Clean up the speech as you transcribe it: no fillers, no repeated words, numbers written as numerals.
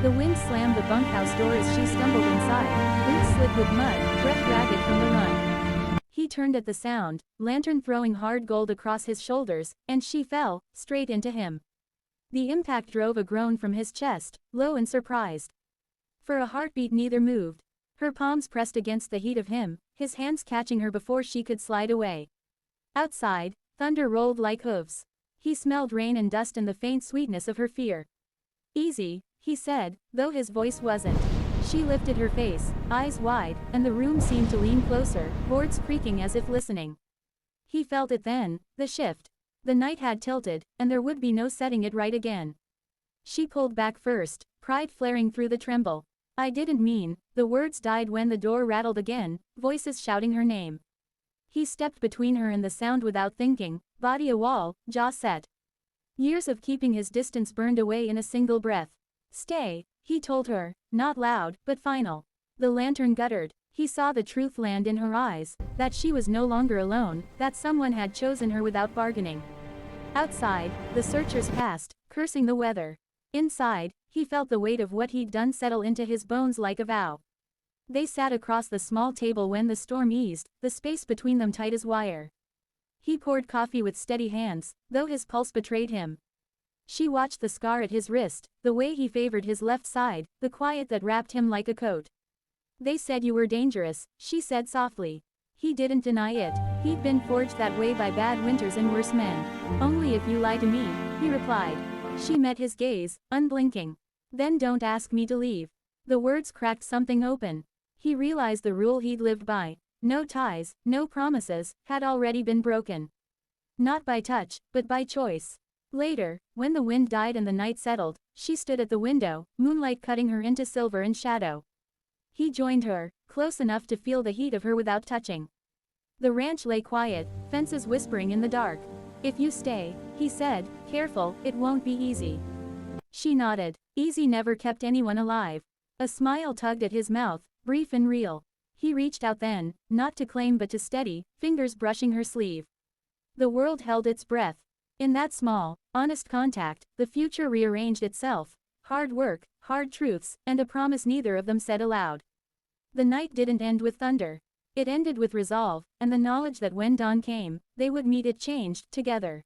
The wind slammed the bunkhouse door as she stumbled inside, boots slick with mud, breath ragged from the run. He turned at the sound, lantern throwing hard gold across his shoulders, and she fell, straight into him. The impact drove a groan from his chest, low and surprised. For a heartbeat neither moved. Her palms pressed against the heat of him, his hands catching her before she could slide away. Outside, thunder rolled like hooves. He smelled rain and dust and the faint sweetness of her fear. "Easy," he said, though his voice wasn't. She lifted her face, eyes wide, and the room seemed to lean closer, boards creaking as if listening. He felt it then, the shift. The night had tilted, and there would be no setting it right again. She pulled back first, pride flaring through the tremble. "I didn't mean," the words died when the door rattled again, voices shouting her name. He stepped between her and the sound without thinking, body a wall, jaw set. Years of keeping his distance burned away in a single breath. "Stay," he told her, not loud, but final. The lantern guttered. He saw the truth land in her eyes, that she was no longer alone, that someone had chosen her without bargaining. Outside, the searchers passed, cursing the weather. Inside, he felt the weight of what he'd done settle into his bones like a vow. They sat across the small table when the storm eased, the space between them tight as wire. He poured coffee with steady hands, though his pulse betrayed him. She watched the scar at his wrist, the way he favored his left side, the quiet that wrapped him like a coat. "They said you were dangerous," she said softly. He didn't deny it. He'd been forged that way by bad winters and worse men. "Only if you lie to me," he replied. She met his gaze, unblinking. "Then don't ask me to leave." The words cracked something open. He realized the rule he'd lived by. No ties, no promises, had already been broken. Not by touch, but by choice. Later, when the wind died and the night settled, she stood at the window, moonlight cutting her into silver and shadow. He joined her, close enough to feel the heat of her without touching. The ranch lay quiet, fences whispering in the dark. "If you stay," he said, "careful, it won't be easy." She nodded. Easy never kept anyone alive. A smile tugged at his mouth, brief and real. He reached out then, not to claim but to steady, fingers brushing her sleeve. The world held its breath. In that small, honest contact, the future rearranged itself. Hard work, hard truths, and a promise neither of them said aloud. The night didn't end with thunder. It ended with resolve, and the knowledge that when dawn came, they would meet it changed, together.